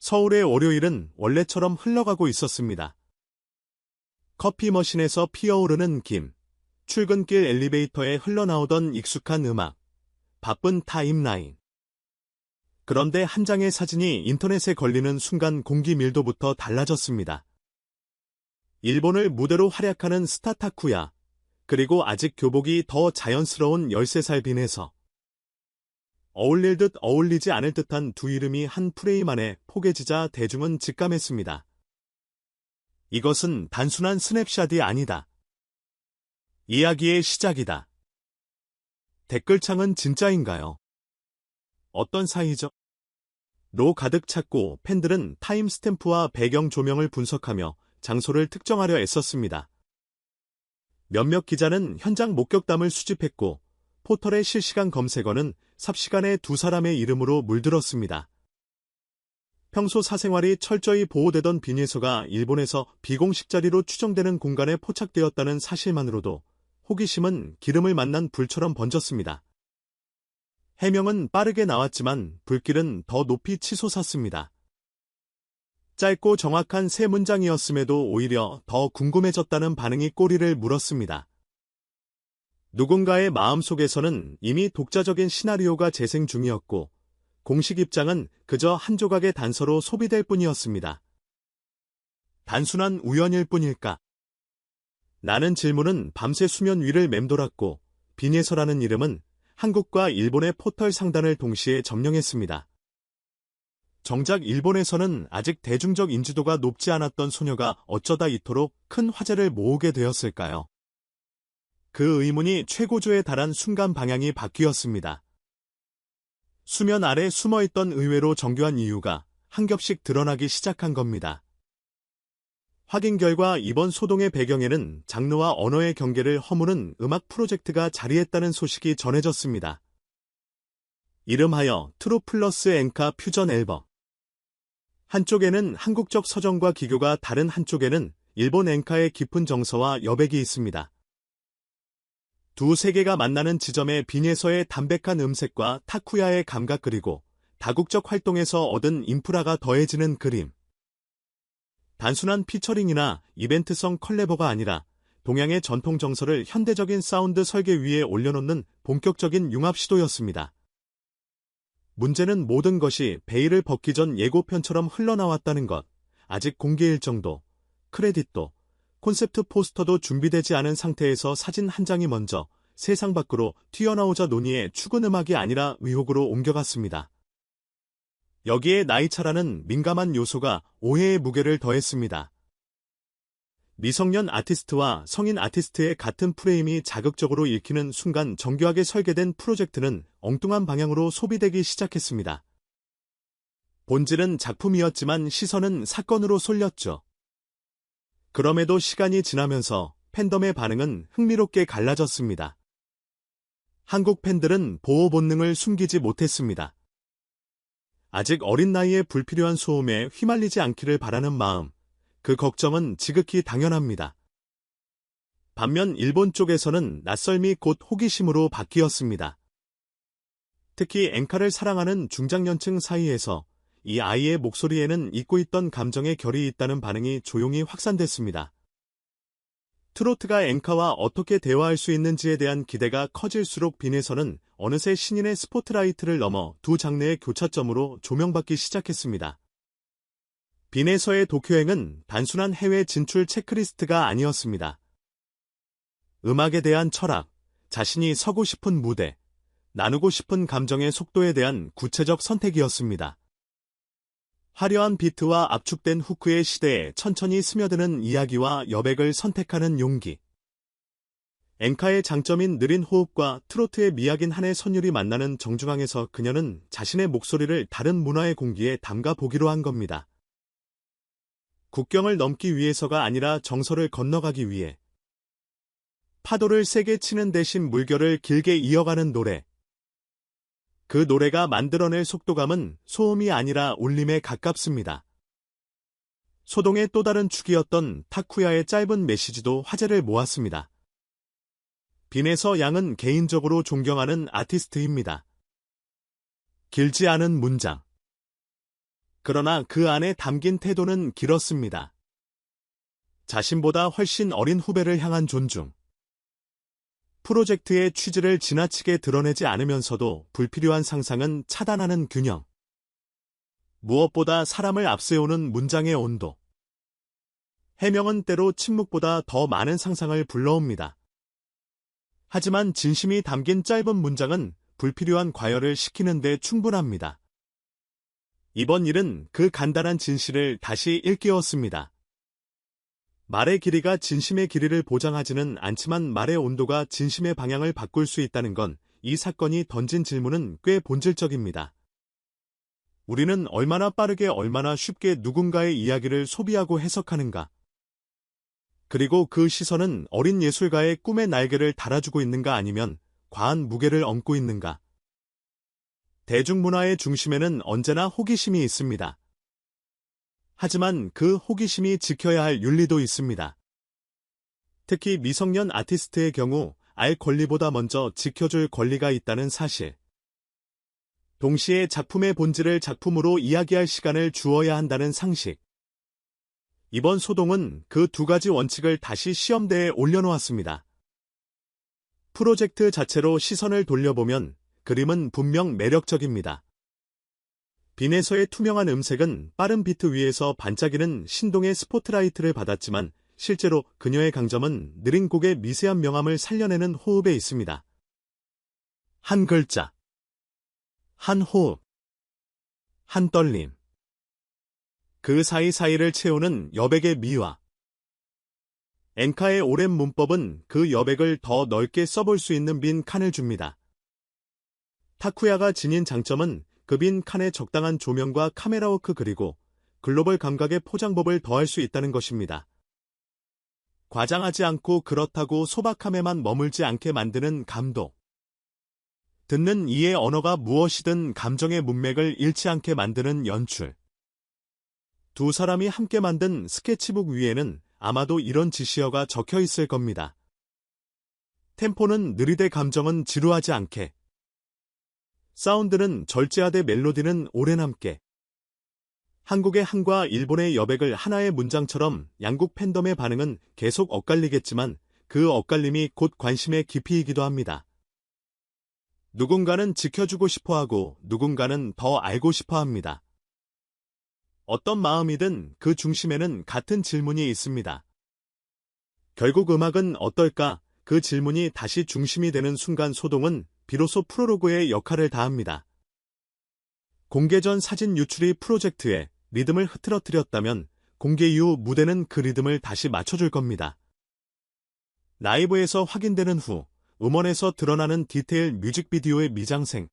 서울의 월요일은 원래처럼 흘러가고 있었습니다. 커피 머신에서 피어오르는 김, 출근길 엘리베이터에 흘러나오던 익숙한 음악, 바쁜 타임라인. 그런데 한 장의 사진이 인터넷에 걸리는 순간 공기 밀도부터 달라졌습니다. 일본을 무대로 활약하는 스타 타쿠야, 그리고 아직 교복이 더 자연스러운 13살 빈에서. 어울릴 듯 어울리지 않을 듯한 두 이름이 한 프레임 안에 포개지자 대중은 직감했습니다. 이것은 단순한 스냅샷이 아니다. 이야기의 시작이다. 댓글창은 진짜인가요? 어떤 사이죠? 로 가득 찼고 팬들은 타임스탬프와 배경 조명을 분석하며 장소를 특정하려 애썼습니다. 몇몇 기자는 현장 목격담을 수집했고 포털의 실시간 검색어는 삽시간에 두 사람의 이름으로 물들었습니다. 평소 사생활이 철저히 보호되던 빈예서가 일본에서 비공식 자리로 추정되는 공간에 포착되었다는 사실만으로도 호기심은 기름을 만난 불처럼 번졌습니다. 해명은 빠르게 나왔지만 불길은 더 높이 치솟았습니다. 짧고 정확한 세 문장이었음에도 오히려 더 궁금해졌다는 반응이 꼬리를 물었습니다. 누군가의 마음속에서는 이미 독자적인 시나리오가 재생 중이었고 공식 입장은 그저 한 조각의 단서로 소비될 뿐이었습니다. 단순한 우연일 뿐일까? 라는 질문은 밤새 수면 위를 맴돌았고 빈예서라는 이름은 한국과 일본의 포털 상단을 동시에 점령했습니다. 정작 일본에서는 아직 대중적 인지도가 높지 않았던 소녀가 어쩌다 이토록 큰 화제를 모으게 되었을까요? 그 의문이 최고조에 달한 순간 방향이 바뀌었습니다. 수면 아래 숨어있던 의외로 정교한 이유가 한 겹씩 드러나기 시작한 겁니다. 확인 결과 이번 소동의 배경에는 장르와 언어의 경계를 허무는 음악 프로젝트가 자리했다는 소식이 전해졌습니다. 이름하여 트루 플러스 엔카 퓨전 앨범. 한쪽에는 한국적 서정과 기교가 다른 한쪽에는 일본 엔카의 깊은 정서와 여백이 있습니다. 두 세계가 만나는 지점에 빈예서의 담백한 음색과 타쿠야의 감각 그리고 다국적 활동에서 얻은 인프라가 더해지는 그림. 단순한 피처링이나 이벤트성 컬래버가 아니라 동양의 전통 정서를 현대적인 사운드 설계 위에 올려놓는 본격적인 융합 시도였습니다. 문제는 모든 것이 베일을 벗기 전 예고편처럼 흘러나왔다는 것. 아직 공개 일정도, 크레딧도, 콘셉트 포스터도 준비되지 않은 상태에서 사진 한 장이 먼저 세상 밖으로 튀어나오자 논의의 축은 음악이 아니라 의혹으로 옮겨갔습니다. 여기에 나이차라는 민감한 요소가 오해의 무게를 더했습니다. 미성년 아티스트와 성인 아티스트의 같은 프레임이 자극적으로 읽히는 순간 정교하게 설계된 프로젝트는 엉뚱한 방향으로 소비되기 시작했습니다. 본질은 작품이었지만 시선은 사건으로 쏠렸죠. 그럼에도 시간이 지나면서 팬덤의 반응은 흥미롭게 갈라졌습니다. 한국 팬들은 보호 본능을 숨기지 못했습니다. 아직 어린 나이에 불필요한 소음에 휘말리지 않기를 바라는 마음, 그 걱정은 지극히 당연합니다. 반면 일본 쪽에서는 낯설미 곧 호기심으로 바뀌었습니다. 특히 엔카를 사랑하는 중장년층 사이에서 이 아이의 목소리에는 잊고 있던 감정의 결이 있다는 반응이 조용히 확산됐습니다. 트로트가 엔카와 어떻게 대화할 수 있는지에 대한 기대가 커질수록 빈에서는 어느새 신인의 스포트라이트를 넘어 두 장르의 교차점으로 조명받기 시작했습니다. 빈에서의 도쿄행은 단순한 해외 진출 체크리스트가 아니었습니다. 음악에 대한 철학, 자신이 서고 싶은 무대, 나누고 싶은 감정의 속도에 대한 구체적 선택이었습니다. 화려한 비트와 압축된 후크의 시대에 천천히 스며드는 이야기와 여백을 선택하는 용기. 엔카의 장점인 느린 호흡과 트로트의 미학인 한의 선율이 만나는 정중앙에서 그녀는 자신의 목소리를 다른 문화의 공기에 담가 보기로 한 겁니다. 국경을 넘기 위해서가 아니라 정서를 건너가기 위해. 파도를 세게 치는 대신 물결을 길게 이어가는 노래. 그 노래가 만들어낼 속도감은 소음이 아니라 울림에 가깝습니다. 소동의 또 다른 축이었던 타쿠야의 짧은 메시지도 화제를 모았습니다. 빈에서 양은 개인적으로 존경하는 아티스트입니다. 길지 않은 문장. 그러나 그 안에 담긴 태도는 길었습니다. 자신보다 훨씬 어린 후배를 향한 존중. 프로젝트의 취지를 지나치게 드러내지 않으면서도 불필요한 상상은 차단하는 균형. 무엇보다 사람을 앞세우는 문장의 온도. 해명은 때로 침묵보다 더 많은 상상을 불러옵니다. 하지만 진심이 담긴 짧은 문장은 불필요한 과열을 시키는 데 충분합니다. 이번 일은 그 간단한 진실을 다시 일깨웠습니다. 말의 길이가 진심의 길이를 보장하지는 않지만 말의 온도가 진심의 방향을 바꿀 수 있다는 건 이 사건이 던진 질문은 꽤 본질적입니다. 우리는 얼마나 빠르게 얼마나 쉽게 누군가의 이야기를 소비하고 해석하는가? 그리고 그 시선은 어린 예술가의 꿈의 날개를 달아주고 있는가 아니면 과한 무게를 얹고 있는가? 대중문화의 중심에는 언제나 호기심이 있습니다. 하지만 그 호기심이 지켜야 할 윤리도 있습니다. 특히 미성년 아티스트의 경우 알 권리보다 먼저 지켜줄 권리가 있다는 사실. 동시에 작품의 본질을 작품으로 이야기할 시간을 주어야 한다는 상식. 이번 소동은 그 두 가지 원칙을 다시 시험대에 올려놓았습니다. 프로젝트 자체로 시선을 돌려보면 그림은 분명 매력적입니다. 빈에서의 투명한 음색은 빠른 비트 위에서 반짝이는 신동의 스포트라이트를 받았지만 실제로 그녀의 강점은 느린 곡의 미세한 명암을 살려내는 호흡에 있습니다. 한 글자, 한 호흡, 한 떨림. 그 사이사이를 채우는 여백의 미화. 엔카의 오랜 문법은 그 여백을 더 넓게 써볼 수 있는 빈 칸을 줍니다. 타쿠야가 지닌 장점은 그 빈 칸에 적당한 조명과 카메라워크 그리고 글로벌 감각의 포장법을 더할 수 있다는 것입니다. 과장하지 않고 그렇다고 소박함에만 머물지 않게 만드는 감독. 듣는 이의 언어가 무엇이든 감정의 문맥을 잃지 않게 만드는 연출. 두 사람이 함께 만든 스케치북 위에는 아마도 이런 지시어가 적혀 있을 겁니다. 템포는 느리되 감정은 지루하지 않게. 사운드는 절제하되 멜로디는 오래 남게. 한국의 한과 일본의 여백을 하나의 문장처럼 양국 팬덤의 반응은 계속 엇갈리겠지만 그 엇갈림이 곧 관심의 깊이이기도 합니다. 누군가는 지켜주고 싶어하고 누군가는 더 알고 싶어합니다. 어떤 마음이든 그 중심에는 같은 질문이 있습니다. 결국 음악은 어떨까? 그 질문이 다시 중심이 되는 순간 소동은 비로소 프롤로그의 역할을 다합니다. 공개 전 사진 유출이 프로젝트에 리듬을 흐트러뜨렸다면 공개 이후 무대는 그 리듬을 다시 맞춰줄 겁니다. 라이브에서 확인되는 후 음원에서 드러나는 디테일 뮤직비디오의 미장생.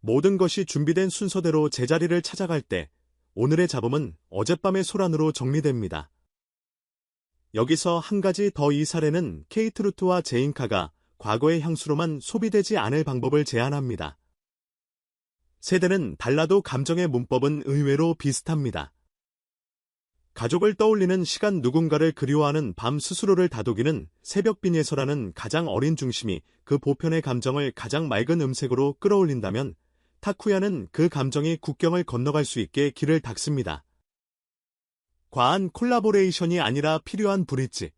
모든 것이 준비된 순서대로 제자리를 찾아갈 때 오늘의 잡음은 어젯밤의 소란으로 정리됩니다. 여기서 한 가지 더 이 사례는 케이트 루트와 제인카가 과거의 향수로만 소비되지 않을 방법을 제안합니다. 세대는 달라도 감정의 문법은 의외로 비슷합니다. 가족을 떠올리는 시간 누군가를 그리워하는 밤 스스로를 다독이는 새벽빈에서라는 가장 어린 중심이 그 보편의 감정을 가장 맑은 음색으로 끌어올린다면 타쿠야는 그 감정이 국경을 건너갈 수 있게 길을 닦습니다. 과한 콜라보레이션이 아니라 필요한 브릿지.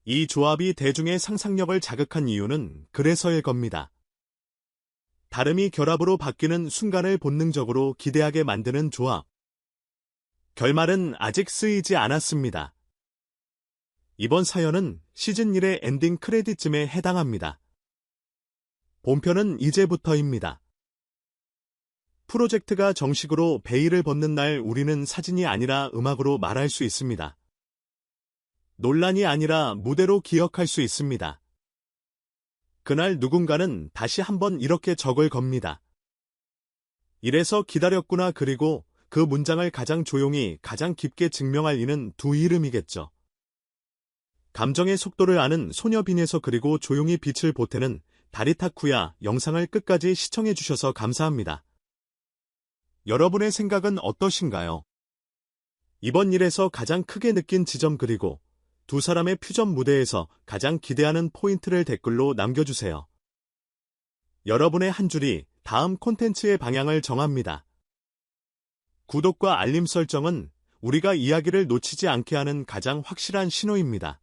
이 조합이 대중의 상상력을 자극한 이유는 그래서일 겁니다. 다름이 결합으로 바뀌는 순간을 본능적으로 기대하게 만드는 조합. 결말은 아직 쓰이지 않았습니다. 이번 사연은 시즌 1의 엔딩 크레딧쯤에 해당합니다. 본편은 이제부터입니다. 프로젝트가 정식으로 베일을 벗는 날 우리는 사진이 아니라 음악으로 말할 수 있습니다. 논란이 아니라 무대로 기억할 수 있습니다. 그날 누군가는 다시 한번 이렇게 적을 겁니다. 이래서 기다렸구나. 그리고 그 문장을 가장 조용히 가장 깊게 증명할 이는 두 이름이겠죠. 감정의 속도를 아는 소녀빈에서 그리고 조용히 빛을 보태는 다리타쿠야. 영상을 끝까지 시청해주셔서 감사합니다. 여러분의 생각은 어떠신가요? 이번 일에서 가장 크게 느낀 지점 그리고 두 사람의 퓨전 무대에서 가장 기대하는 포인트를 댓글로 남겨주세요. 여러분의 한 줄이 다음 콘텐츠의 방향을 정합니다. 구독과 알림 설정은 우리가 이야기를 놓치지 않게 하는 가장 확실한 신호입니다.